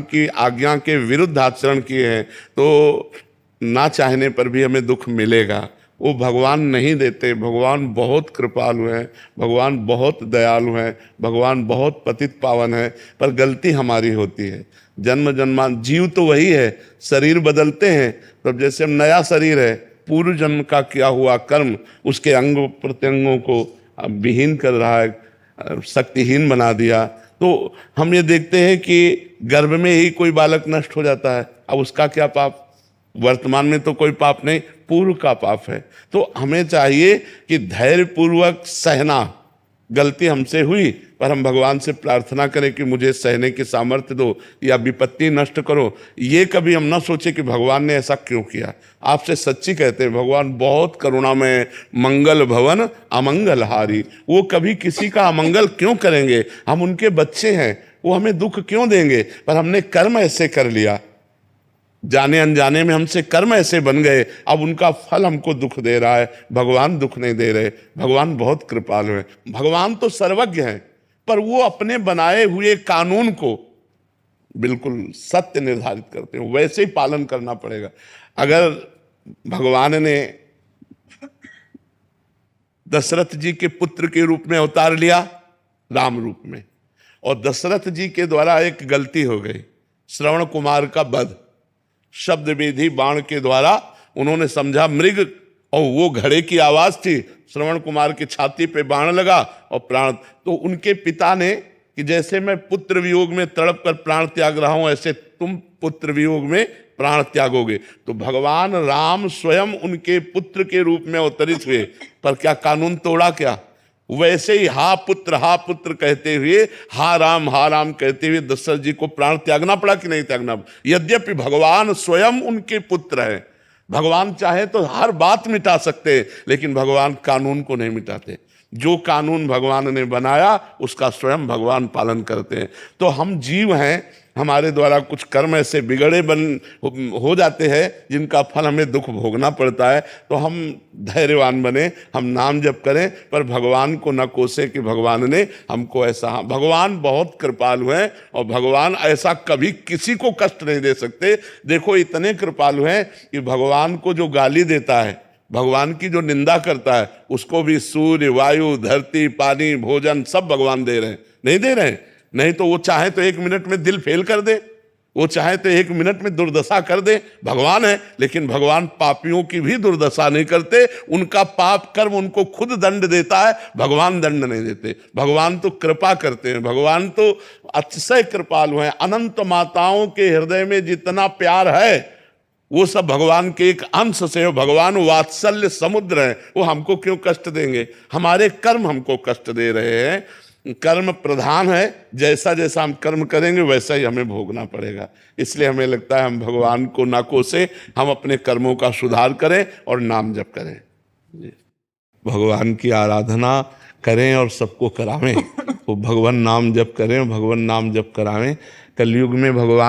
की आज्ञा के विरुद्ध आचरण किए हैं तो ना चाहने पर भी हमें दुख मिलेगा। वो भगवान नहीं देते। भगवान बहुत कृपालु हैं, भगवान बहुत दयालु हैं, भगवान बहुत पतित पावन है, पर गलती हमारी होती है। जन्म जन्मान जीव तो वही है, शरीर बदलते हैं। तो जैसे हम नया शरीर है, पूर्व जन्म का किया हुआ कर्म उसके अंग प्रत्यंगों को विहीन कर रहा है, शक्तिहीन बना दिया। तो हम ये देखते हैं कि गर्भ में ही कोई बालक नष्ट हो जाता है, अब उसका क्या पाप? वर्तमान में तो कोई पाप नहीं, पूर्व का पाप है। तो हमें चाहिए कि धैर्य पूर्वक सहना। गलती हमसे हुई पर हम भगवान से प्रार्थना करें कि मुझे सहने की सामर्थ्य दो या विपत्ति नष्ट करो। ये कभी हम ना सोचे कि भगवान ने ऐसा क्यों किया। आपसे सच्ची कहते हैं, भगवान बहुत करुणामय, मंगल भवन अमंगल हारी। वो कभी किसी का अमंगल क्यों करेंगे? हम उनके बच्चे हैं, वो हमें दुख क्यों देंगे? पर हमने कर्म ऐसे कर लिया, जाने अनजाने में हमसे कर्म ऐसे बन गए, अब उनका फल हमको दुख दे रहा है। भगवान दुख नहीं दे रहे, भगवान बहुत कृपालु है। भगवान तो सर्वज्ञ हैं, पर वो अपने बनाए हुए कानून को बिल्कुल सत्य निर्धारित करते हैं, वैसे ही पालन करना पड़ेगा। अगर भगवान ने दशरथ जी के पुत्र के रूप में अवतार लिया राम रूप में, और दशरथ जी के द्वारा एक गलती हो गई, श्रवण कुमार का वध। शब्द विधि बाण के द्वारा उन्होंने समझा मृग, और वो घड़े की आवाज थी, श्रवण कुमार की छाती पे बाण लगा और प्राण। तो उनके पिता ने कि जैसे मैं पुत्र वियोग में तड़प कर प्राण त्याग रहा हूं, ऐसे तुम पुत्र वियोग में प्राण त्यागोगे। तो भगवान राम स्वयं उनके पुत्र के रूप में अवतरित हुए, पर क्या कानून तोड़ा? क्या? वैसे ही हा पुत्र कहते हुए, हा राम कहते हुए दशरथ जी को प्राण त्यागना पड़ा कि नहीं त्यागना? यद्यपि भगवान स्वयं उनके पुत्र हैं, भगवान चाहे तो हर बात मिटा सकते हैं, लेकिन भगवान कानून को नहीं मिटाते। जो कानून भगवान ने बनाया उसका स्वयं भगवान पालन करते हैं। तो हम जीव हैं, हमारे द्वारा कुछ कर्म ऐसे बिगड़े हो जाते हैं जिनका फल हमें दुख भोगना पड़ता है। तो हम धैर्यवान बने, हम नाम जप करें, पर भगवान को न कोसे कि भगवान ने हमको ऐसा। भगवान बहुत कृपालु हैं और भगवान ऐसा कभी किसी को कष्ट नहीं दे सकते। देखो इतने कृपालु हैं कि भगवान को जो गाली देता है, भगवान की जो निंदा करता है, उसको भी सूर्य, वायु, धरती, पानी, भोजन सब भगवान दे रहे हैं। नहीं दे रहे हैं? नहीं तो वो चाहे तो 1 मिनट में दिल फेल कर दे, वो चाहे तो 1 मिनट में दुर्दशा कर दे, भगवान है। लेकिन भगवान पापियों की भी दुर्दशा नहीं करते, उनका पाप कर्म उनको खुद दंड देता है, भगवान दंड नहीं देते। भगवान तो कृपा करते हैं, भगवान तो अतिशय कृपालु हैं। अनंत माताओं के हृदय में जितना प्यार है वो सब भगवान के एक अंश से हो। भगवान वात्सल्य समुद्र है, वो हमको क्यों कष्ट देंगे? हमारे कर्म हमको कष्ट दे रहे हैं। कर्म प्रधान है, जैसा जैसा हम कर्म करेंगे वैसा ही हमें भोगना पड़ेगा। इसलिए हमें लगता है हम भगवान को ना कोसे, हम अपने कर्मों का सुधार करें और नाम जप करें। भगवान की आराधना करें और सबको करावें, वो भगवान नाम जप करें, भगवान नाम जप करावें। कलयुग में भगवान